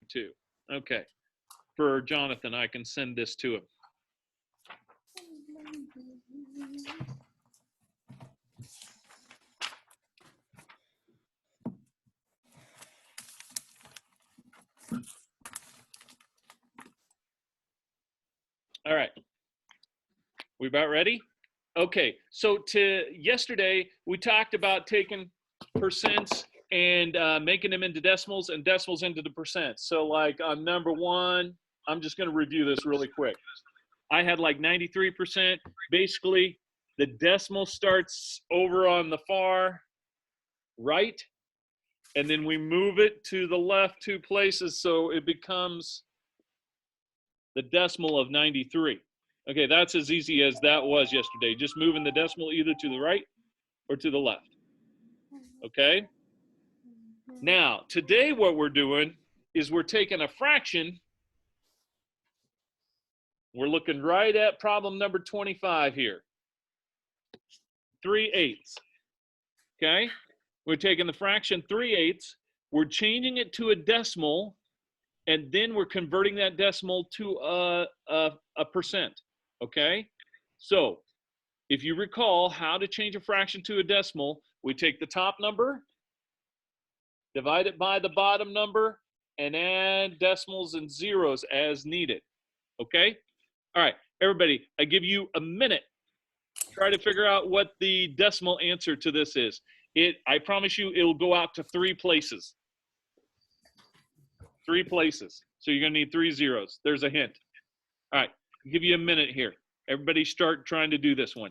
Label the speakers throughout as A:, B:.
A: 2. Okay. For Jonathan, I can send this to him. All right. We about ready? Okay. So yesterday, we talked about taking percents and making them into decimals and decimals into the percent. So like on number 1, I'm just going to review this really quick. I had like 93%. Basically, the decimal starts over on the far right, and then we move it to the left 2 places, so it becomes the decimal of 93. Okay, that's as easy as that was yesterday. Just moving the decimal either to the right or to the left. Okay? Now, today what we're doing is we're taking a fraction. We're looking right at problem number 25 here. 3/8. Okay? We're taking the fraction 3/8. We're changing it to a decimal, and then we're converting that decimal to a percent. Okay? So, if you recall how to change a fraction to a decimal, we take the top number, divide it by the bottom number, and add decimals and zeros as needed. Okay? All right, everybody, I give you a minute. Try to figure out what the decimal answer to this is. I promise you, it'll go out to 3 places. 3 places. So you're going to need 3 zeros. There's a hint. All right, I'll give you a minute here. Everybody start trying to do this one.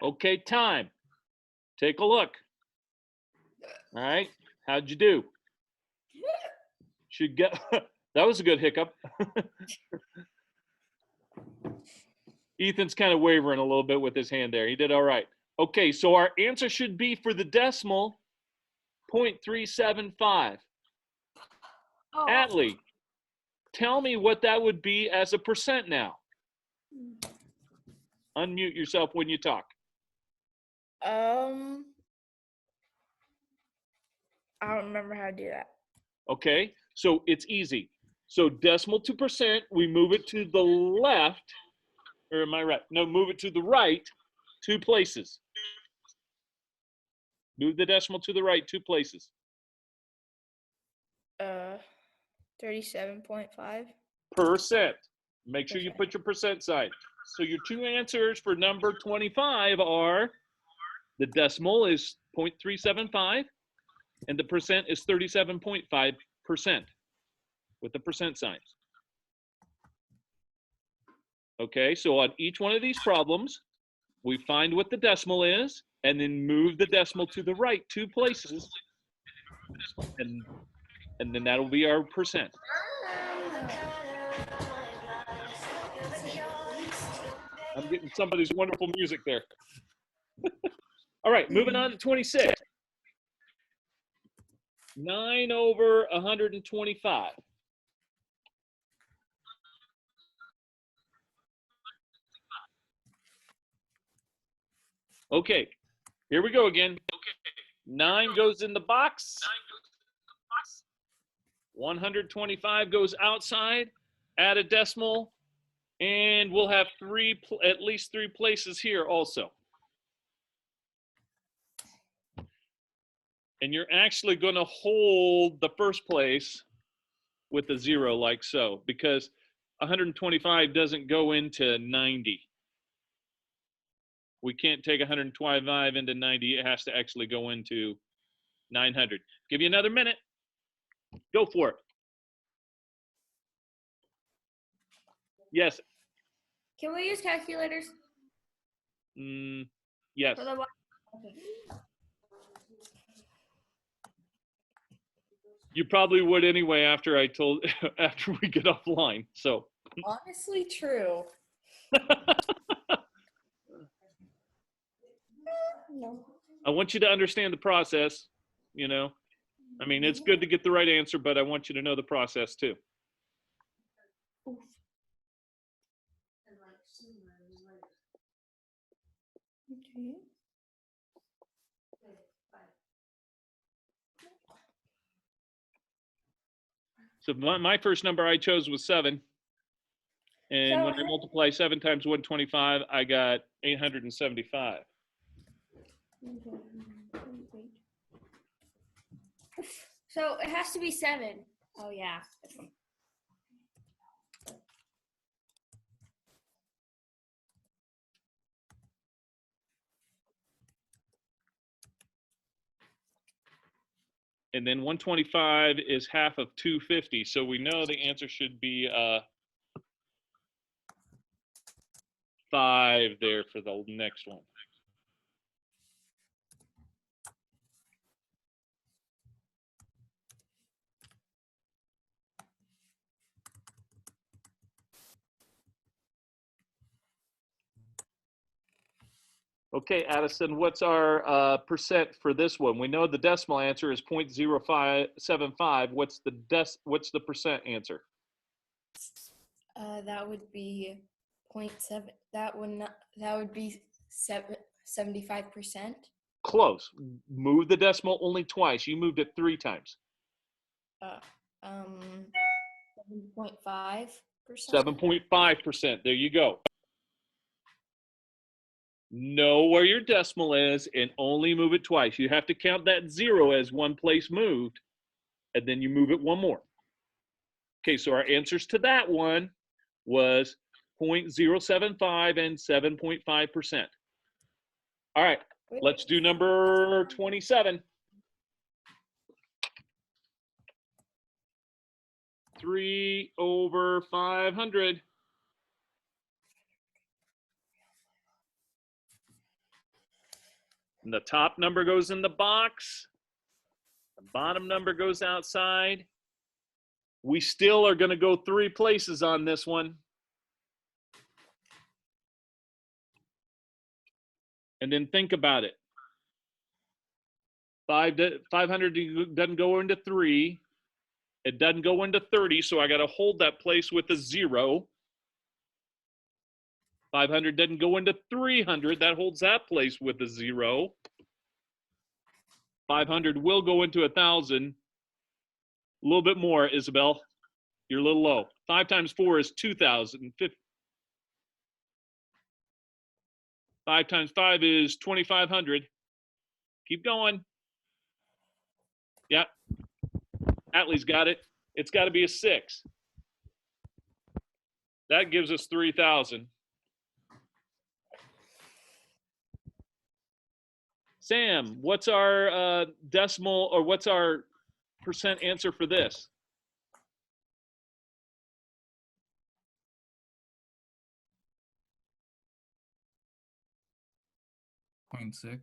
A: Okay, time. Take a look. All right, how'd you do? Should get that was a good hiccup. Ethan's kind of wavering a little bit with his hand there. He did all right. Okay, so our answer should be for the decimal 0.375.
B: Oh.
A: Atlee, tell me what that would be as a percent now. Unmute yourself when you talk.
B: I don't remember how to do that.
A: Okay, so it's easy. So decimal to percent, we move it to the left, or am I right? No, move it to the right 2 places. Move the decimal to the right 2 places.
B: 37.5.
A: Percent. Make sure you put your percent sign. So your 2 answers for number 25 are the decimal is 0.375 and the percent is 37.5% with the percent signs. Okay, so on each one of these problems, we find what the decimal is and then move the decimal to the right 2 places, and then that'll be our percent. I'm getting somebody's wonderful music there. All right, moving on to 26. 9 over 125. Okay, Here we go again. 9 goes in the box. 125 goes outside. Add a decimal. And we'll have at least 3 places here also. And you're actually going to hold the first place with a 0 like so, because 125 doesn't go into 90. We can't take 125 into 90. It has to actually go into 900. Give you another minute. Go for it. Yes.
B: Can we use calculators?
A: Yes.
B: For the okay.
A: You probably would anyway after we get offline. So
B: Honestly, true. No.
A: I want you to understand the process, you know. I mean, it's good to get the right answer, but I want you to know the process too.
B: Okay.
A: So my first number I chose was 7. And
B: So
A: when I multiply 7 times 125, I got 875.
B: So it has to be 7. Oh yeah.
A: And then 125 is half of 250. So we know the answer should be 5 there for the next one. Okay, Addison, what's our percent for this one? We know the decimal answer is 0.0575. What's the percent answer?
B: That would be 0.7. That would be 75%.
A: Close. Move the decimal only twice. You moved it 3 times.
B: 7.5%.
A: 7.5%. There you go. Know where your decimal is and only move it twice. You have to count that 0 as one place moved, and then you move it one more. Okay, so our answers to that one was 0.075 and 7.5%. All right, let's do number 27. 3/500. And the top number goes in the box. The bottom number goes outside. We still are going to go 3 places on this one. And then think about it. 500 doesn't go into 3. It doesn't go into 30, so I got to hold that place with a 0. 500 doesn't go into 300. That holds that place with a 0. 500 will go into 1,000. A little bit more, Isabel. You're a little low. 5 times 4 is 2,000. 5 times 5 is 2,500. Keep going. Yeah. Atlee's got it. It's got to be a 6. That gives us 3,000. Sam, what's our decimal, or what's our percent answer for this?
C: 0.6.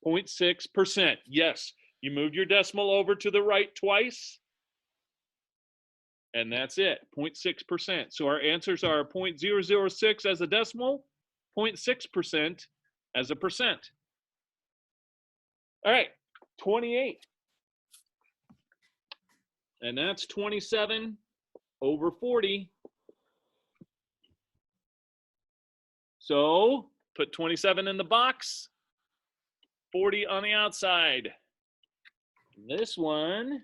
A: 0.6%. Yes, you moved your decimal over to the right twice, and that's it, 0.6%. So our answers are 0.006 as a decimal, 0.6% as a percent. All right, 28. And that's 27 over 40. So put 27 in the box. 40 on the outside. This one,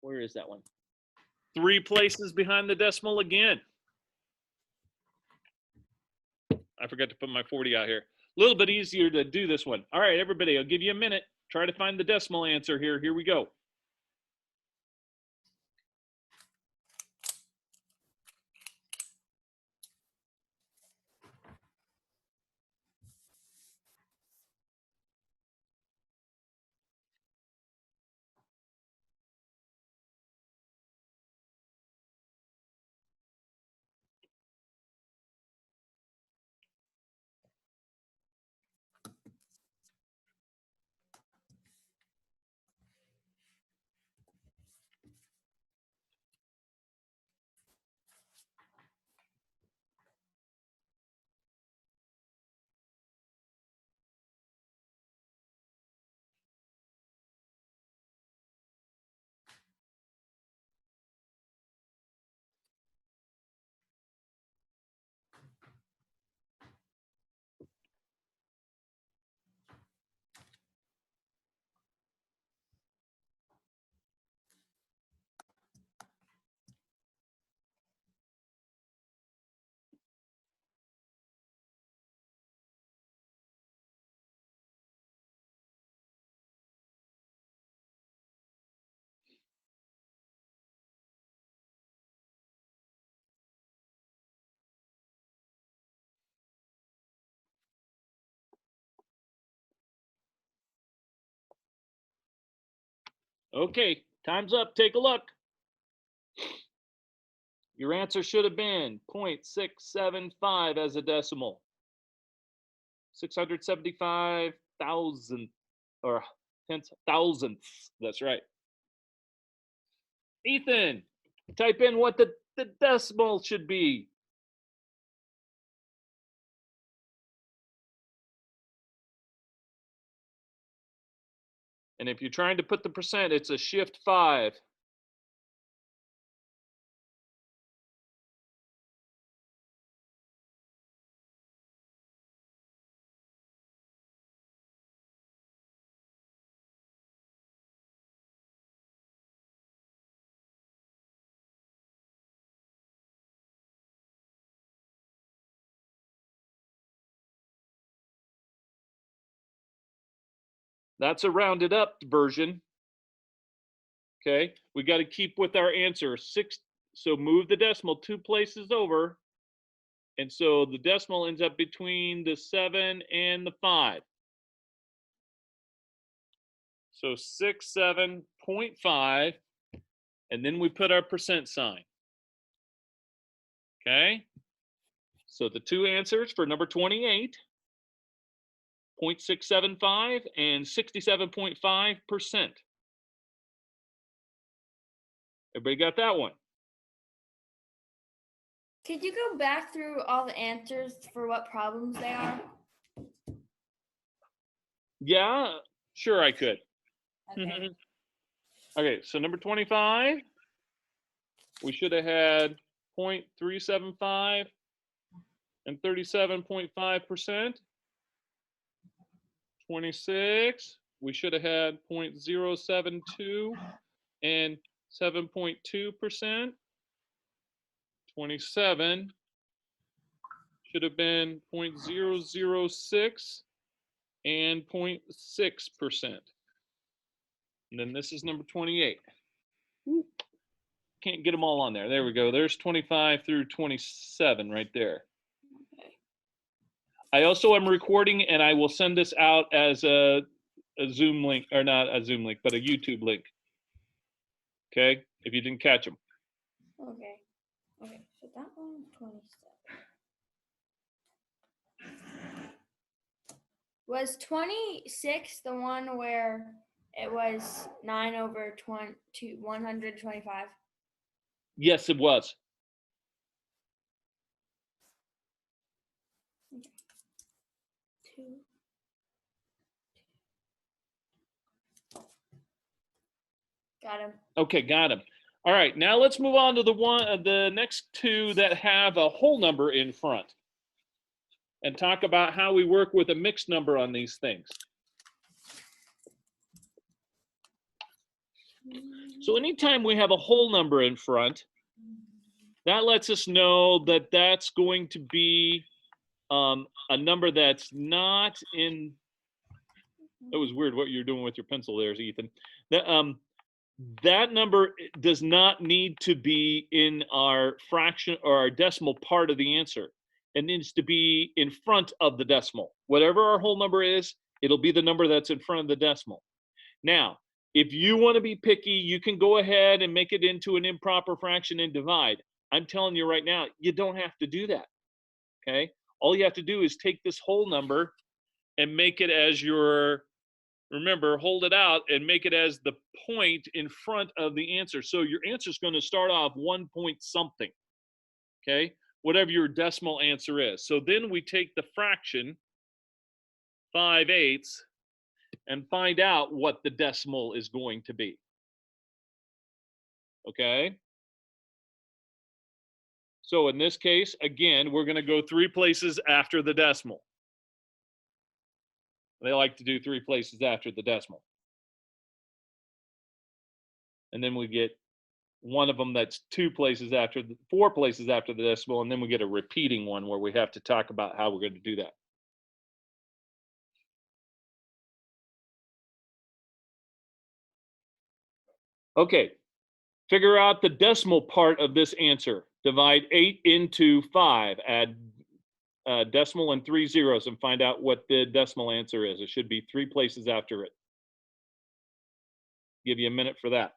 A: where is that one? 3 places behind the decimal again. I forgot to put my 40 out here. A little bit easier to do this one. All right, everybody, I'll give you a minute. Try to find the decimal answer here. Here we go. Okay, time's up. Take a look. Your answer should have been 0.675 as a decimal. 675,000 or thousandths. That's right. Ethan, type in what the decimal should be. And if you're trying to put the percent, it's a shift 5. That's a rounded up version. Okay, we got to keep with our answer. 6, so move the decimal 2 places over. And so the decimal ends up between the 7 and the 5. So 67.5, and then we put our percent sign. Okay, so the 2 answers for number 28, 0.675 and 67.5%. Everybody got that one?
B: Could you go back through all the answers for what problems they are?
A: Yeah, sure I could.
B: Okay.
A: Okay, so number 25, we should have had 0.375 and 37.5%. 26, we should have had 0.072 and 7.2%. 27 should have been 0.006 and 0.6%. And then this is number 28. Can't get them all on there. There we go. There's 25 through 27 right there.
B: Okay.
A: I also am recording, and I will send this out as a Zoom link, or not a Zoom link, but a YouTube link. Okay, if you didn't catch them.
B: Okay. Okay. So that one was 27. Was 26 the one where it was 9/125?
A: Yes, it was.
B: Two. Got him.
A: Okay, got him. All right, now let's move on to the next 2 that have a whole number in front. and talk about how we work with a mixed number on these things. So anytime we have a whole number in front, that lets us know that that's going to be a number that's not in. That was weird what you're doing with your pencil there, Ethan. That number does not need to be in our fraction or our decimal part of the answer. It needs to be in front of the decimal. Whatever our whole number is, it'll be the number that's in front of the decimal. Now, if you want to be picky, you can go ahead and make it into an improper fraction and divide. I'm telling you right now, you don't have to do that, okay? All you have to do is take this whole number and make it as your, remember, hold it out and make it as the point in front of the answer. So your answer is going to start off 1 point something, okay? Whatever your decimal answer is. So then we take the fraction, 5/8, and find out what the decimal is going to be, okay? So in this case, again, we're going to go 3 places after the decimal. They like to do 3 places after the decimal. And then we get one of them that's 2 places after, 4 places after the decimal, and then we get a repeating one where we have to talk about how we're going to do that. Okay, figure out the decimal part of this answer. Divide 8 into 5, add decimal and 3 zeros, and find out what the decimal answer is. It should be 3 places after it. Give you a minute for that.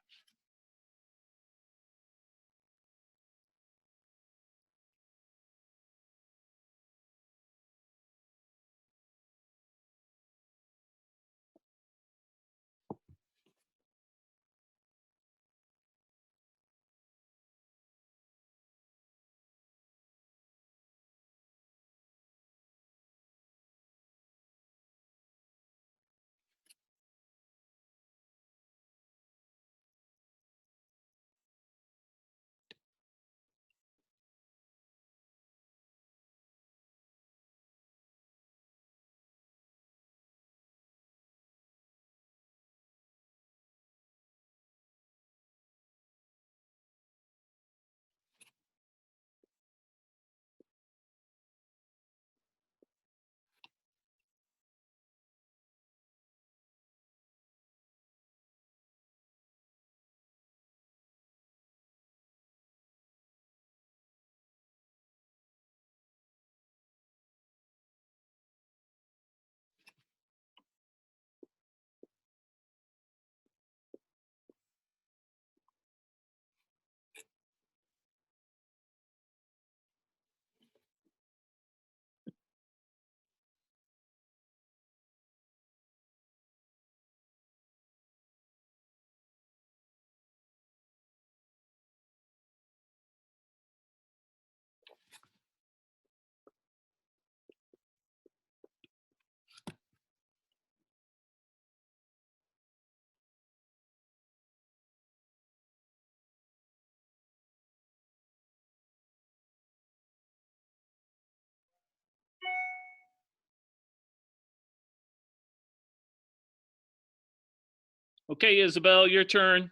A: Okay, Isabel, your turn.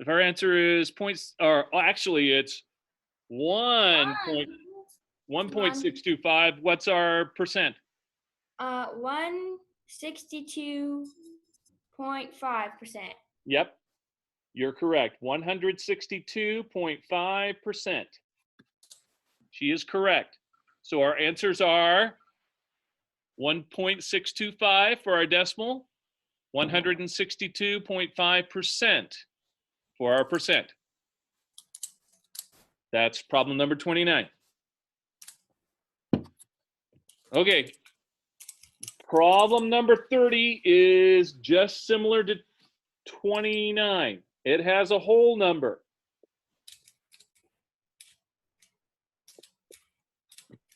A: If our answer is points, or actually it's 1.625, what's our percent?
B: 162.5%.
A: Yep, you're correct. 162.5%. She is correct. So our answers are 1.625 for our decimal, 162.5% for our percent. That's problem number 29. Okay. Problem number 30 is just similar to 29. It has a whole number.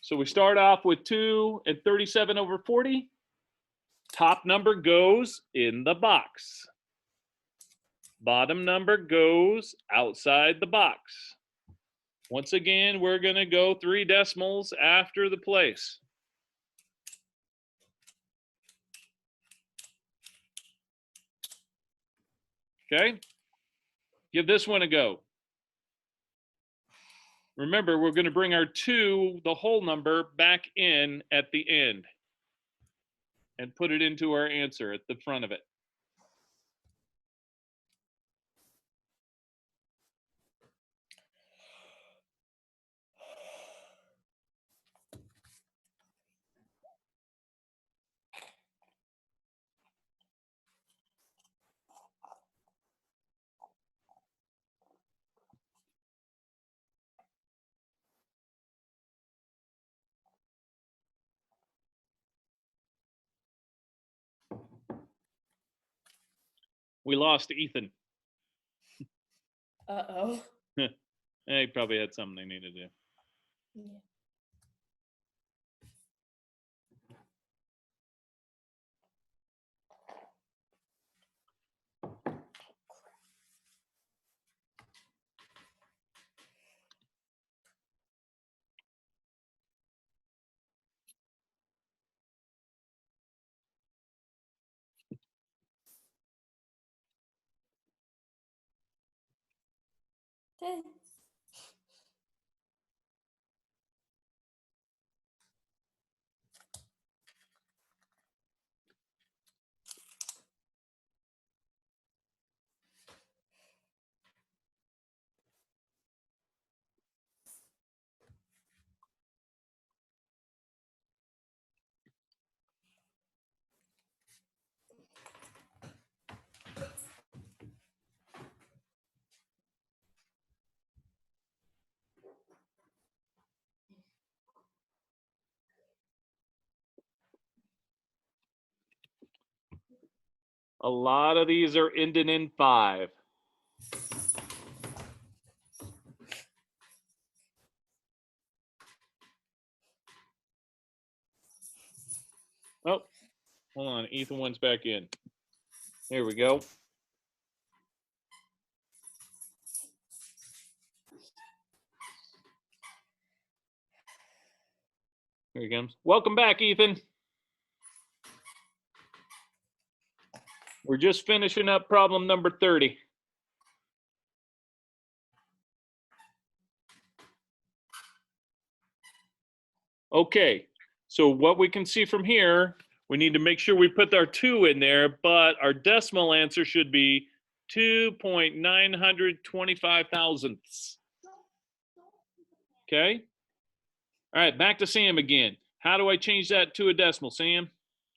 A: So we start off with 2 and 37 over 40. Top number goes in the box. Bottom number goes outside the box. Once again, we're going to go 3 decimals after the place. Okay? Give this one a go. Remember, we're going to bring our 2, the whole number, back in at the end and put it into our answer at the front of it. We lost Ethan.
B: Uh-oh.
A: He probably had something they needed to do.
B: Yeah. Okay.
A: A lot of these are ending in 5. Oh, hold on. Ethan one's back in. There we go. Here he comes. Welcome back, Ethan. We're just finishing up problem number 30. Okay, so what we can see from here, we need to make sure we put our 2 in there, but our decimal answer should be 2.925 thousandths. Okay? All right, back to Sam again. How do I change that to a decimal, Sam?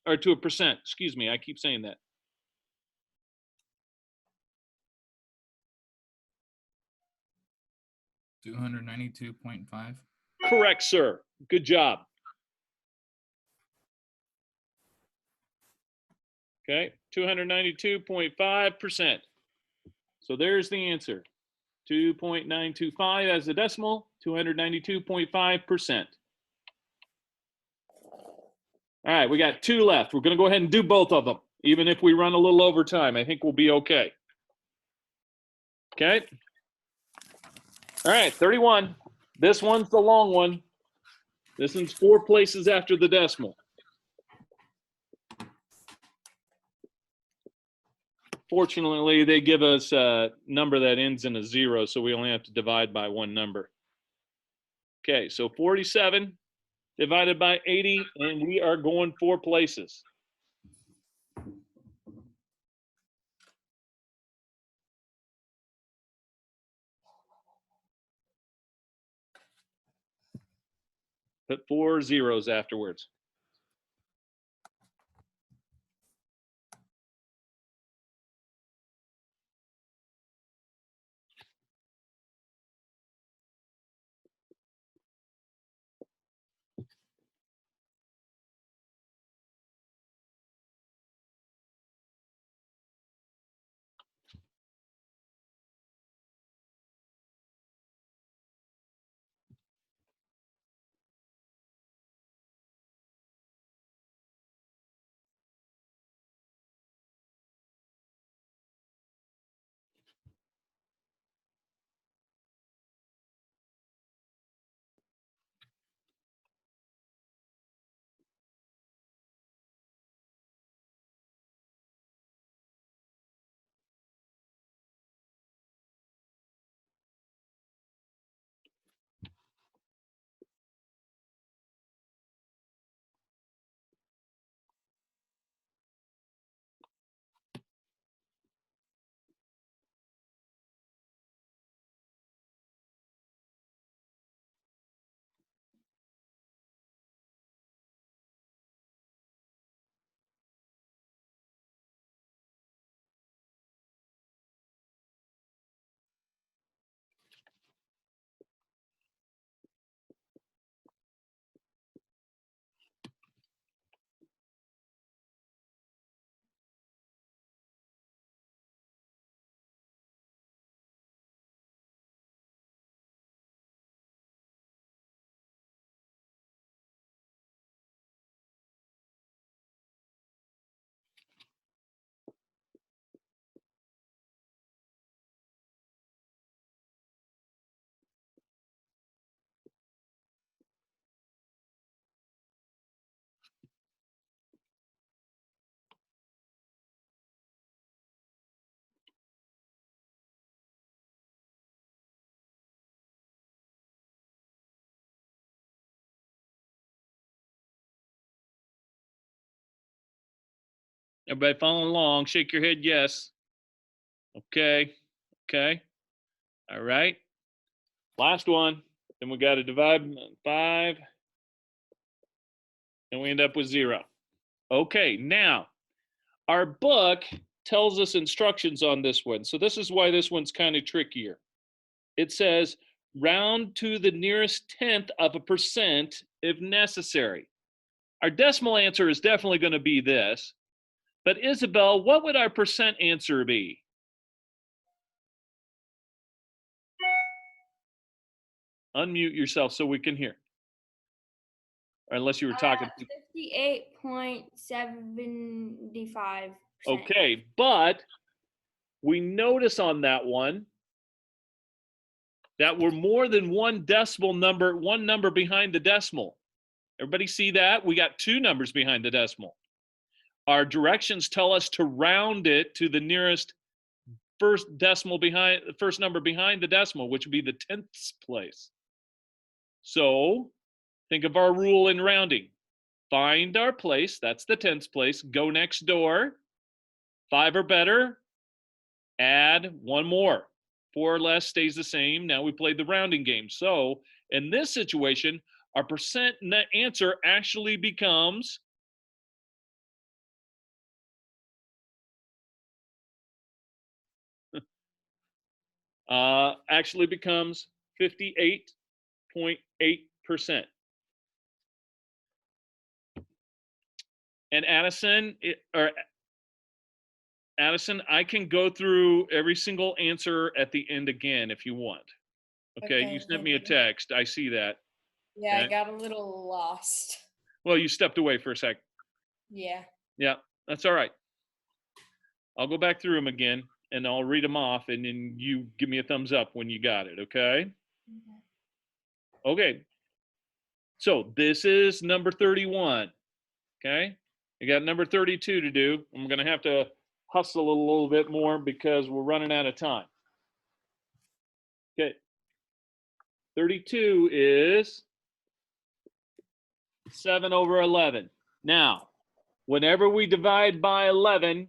A: Or to a percent, excuse me, I keep saying that.
C: $292.5.
A: Correct, sir. Good job. Okay, 292.5%. So there's the answer. 2.925 as a decimal, 292.5%. All right, we got 2 left. We're going to go ahead and do both of them. Even if we run a little over time, I think we'll be okay. Okay? All right, 31. This one's the long one. This one's 4 places after the decimal. Fortunately, they give us a number that ends in a 0, so we only have to divide by 1 number. Okay, so 47 divided by 80, and we are going 4 places. Put 4 zeros afterwards. Everybody following along, shake your head yes. Okay, okay. All right. Last one. Then we got to divide 5, and we end up with 0. Okay, now our book tells us instructions on this one. So this is why this one's kind of trickier. It says round to the nearest tenth of a percent if necessary. Our decimal answer is definitely going to be this. But Isabel, what would our percent answer be? Unmute yourself so we can hear. Or unless you were talking.
B: 58.75%.
A: Okay, but we notice on that one that we're more than one number behind the decimal. Everybody see that? We got 2 numbers behind the decimal. Our directions tell us to round it to the nearest first number behind the decimal, which would be the 10th place. So think of our rule in rounding. Find our place, that's the 10th place, go next door, 5 or better, add 1 more. 4 or less stays the same. Now we played the rounding game. So in this situation, our percent answer actually becomes actually becomes 58.8%. And Addison, I can go through every single answer at the end again if you want. Okay, you sent me a text. I see that.
D: Yeah,
A: Okay.
D: I got a little lost.
A: Well, you stepped away for a sec.
D: Yeah.
A: Yeah, that's all right. I'll go back through them again and I'll read them off and then you give me a thumbs up when you got it, okay? Okay. So this is number 31, okay? You got number 32 to do. I'm going to have to hustle a little bit more because we're running out of time. Okay. 32 is 7 over 11. Now, whenever we divide by 11,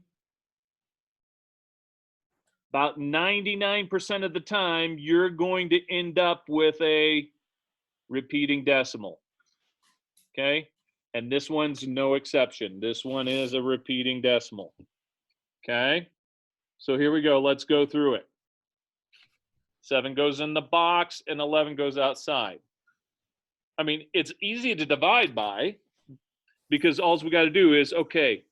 A: about 99% of the time, you're going to end up with a repeating decimal. Okay? And this one's no exception. This one is a repeating decimal. Okay? So here we go. Let's go through it. 7 goes in the box and 11 goes outside. I mean, it's easy to divide by because all we got to do is, okay,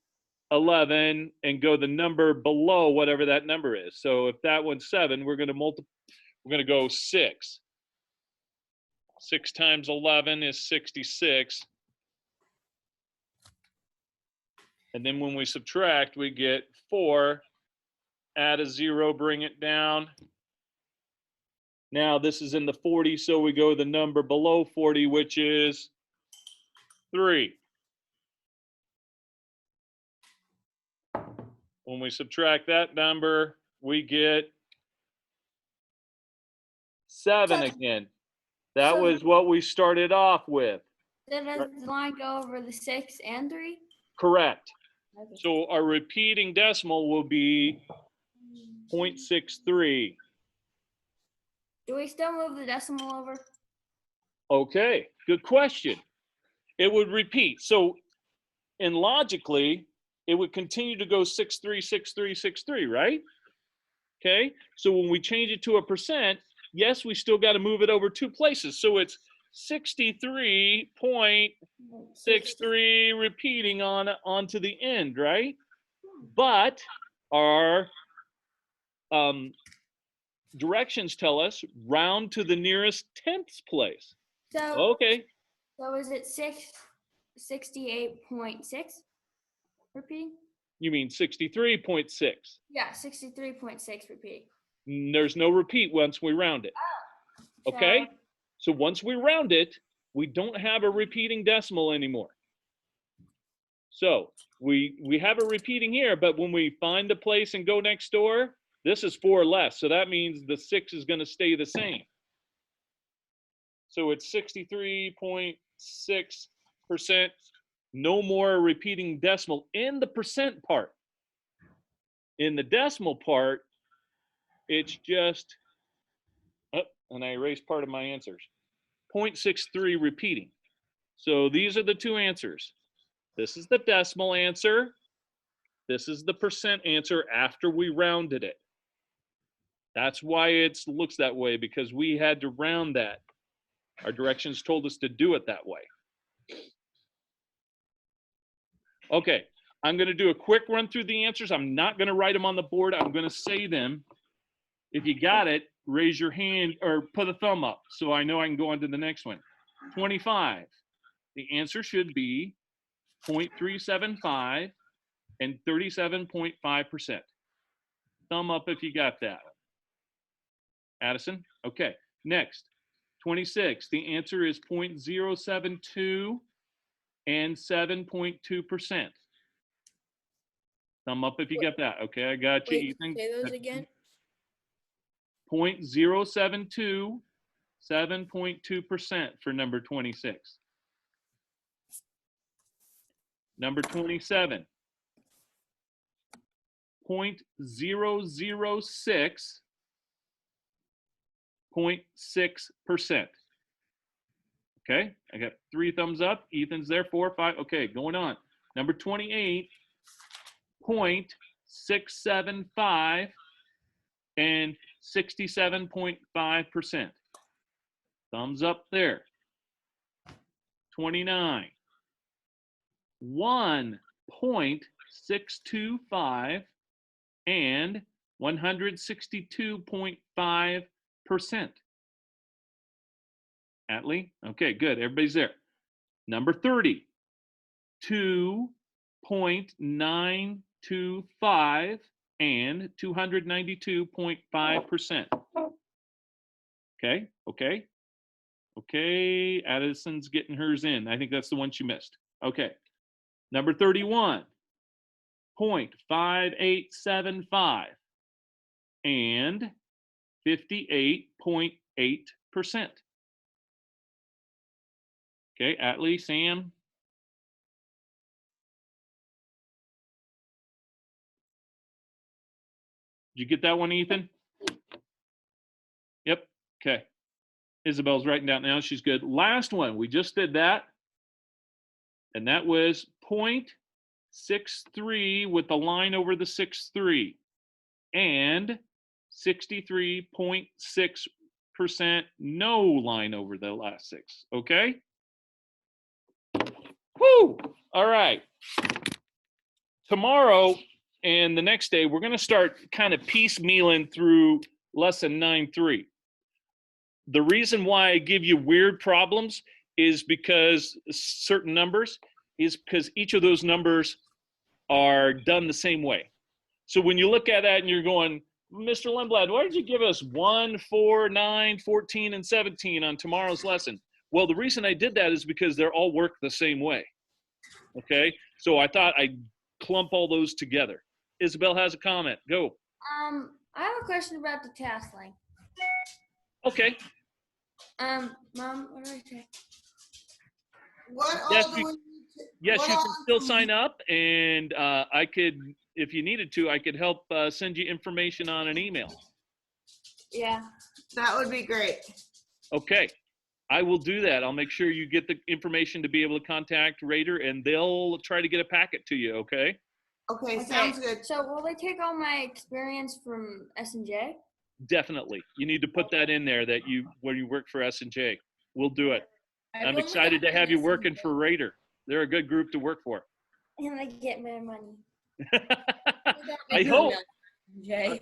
A: 11 and go the number below whatever that number is. So if that one's 7, we're going to go 6. 6 times 11 is 66. And then when we subtract, we get 4. Add a 0, bring it down. Now this is in the 40, so we go the number below 40, which is 3. When we subtract that number, we get 7 again. That was what we started off with.
B: Then does the line go over the 6 and 3?
A: Correct.
B: Okay.
A: So our repeating decimal will be 0.63.
B: Do we still move the decimal over?
A: Okay, good question. It would repeat. So, and logically, it would continue to go 63, 63, 63, right? Okay, so when we change it to a percent, yes, we still got to move it over 2 places. So it's 63.63 repeating onto the end, right? But our directions tell us round to the nearest 10th place.
B: So,
A: Okay.
B: So is it 68.6 repeating?
A: You mean 63.6?
B: Yeah, 63.6 repeating.
A: There's no repeat once we round it. Okay? So once we round it, we don't have a repeating decimal anymore. So we have a repeating here, but when we find the place and go next door, this is 4 less. So that means the 6 is going to stay the same. So it's 63.6% No more repeating decimal in the percent part. In the decimal part, it's just, oh, and I erased part of my answers. 0.63 repeating. So these are the two answers. This is the decimal answer. This is the percent answer after we rounded it. That's why it looks that way, because we had to round that. Our directions told us to do it that way. Okay, I'm going to do a quick run through the answers. I'm not going to write them on the board. I'm going to say them. If you got it, raise your hand or put a thumb up so I know I can go on to the next one. 25. The answer should be 0.375 and 37.5%. Thumb up if you got that. Addison? Okay. Next, 26. The answer is 0.072 and 7.2%. Thumb up if you get that. Okay, I got you,
D: Wait,
A: Ethan.
D: say those again.
A: 0.072, 7.2% for number 26. Number 27, 0.006, 0.6%. Okay, I got 3 thumbs up. Ethan's there, 4, 5. Okay, going on. Number 28, 0.675 and 67.5%. Thumbs up there. 29, 1.625 and 162.5%. Atlee? Okay, good. Everybody's there. Number 30, 2.925 and 292.5%. Okay, okay. Okay, Addison's getting hers in. I think that's the one she missed. Okay. Number 31, 0.5875 and 58.8%. Okay, Atlee, Sam. Did you get that one, Ethan? Yep. Okay. Isabel's writing down now. She's good. Last one. We just did that. And that was 0.63 with the line over the 6.3 and 63.6% no line over the last 6. Okay? Woo! All right. Tomorrow and the next day, we're going to start kind of piecemealing through lesson 9.3. The reason why I give you weird problems is because certain numbers is because each of those numbers are done the same way. So when you look at that and you're going, Mr. Lindblad, why did you give us 1, 4, 9, 14, and 17 on tomorrow's lesson? Well, the reason I did that is because they're all work the same way. Okay, so I thought I'd clump all those together. Isabel has a comment. Go.
B: I have a question about the task link.
A: Okay.
B: Mom, what do I say?
E: What
A: Yes,
E: all do we need to?
A: Yes,
E: what
A: you can
E: all
A: still
E: do we-
A: sign up, and I could, if you needed to, I could help send you information on an email.
B: Yeah.
E: That would be great.
A: Okay, I will do that. I'll make sure you get the information to be able to contact Raider, and they'll try to get a packet to you. Okay.
E: Okay,
B: Okay,
E: sounds good.
B: So will they take all my experience from S&J?
A: Definitely, you need to put that in there that you when you work for S&J. We'll do it.
D: I've
A: I'm
D: only
A: excited to
D: gotten
A: have you
D: this
A: working
D: in-
A: for Raider. They're a good group to work for.
B: And I get more money.
A: I hope.
D: Jay.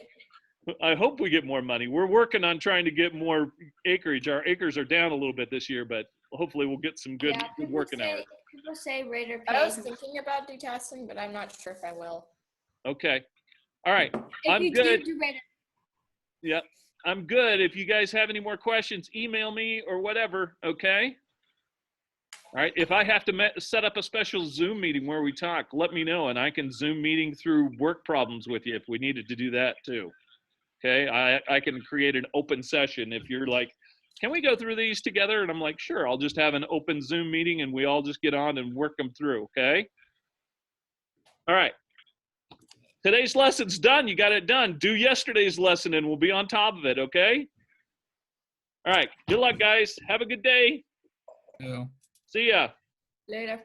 A: I hope we get more money. We're working on trying to get more acreage. Our acres are down a little bit this year, but hopefully we'll get some good,
B: Yeah,
A: good working hours.
B: People say Raider
D: I was
B: pays.
D: thinking about detasseling, but I'm not sure if I will.
A: Okay. All right.
B: If
A: I'm
B: you
A: good.
B: do Raider.
A: Yeah, I'm good. If you guys have any more questions, email me or whatever. Okay. All right. If I have to set up a special Zoom meeting where we talk, let me know, and I can Zoom meeting through work problems with you if we needed to do that too. Okay. I can create an open session if you're like, can we go through these together? And I'm like, sure, I'll just have an open Zoom meeting and we all just get on and work them through, okay? All right. Today's lesson's done. You got it done. Do yesterday's lesson and we'll be on top of it, okay? All right. Good luck, guys. Have a good day.
C: Two.
A: See ya.
D: Later.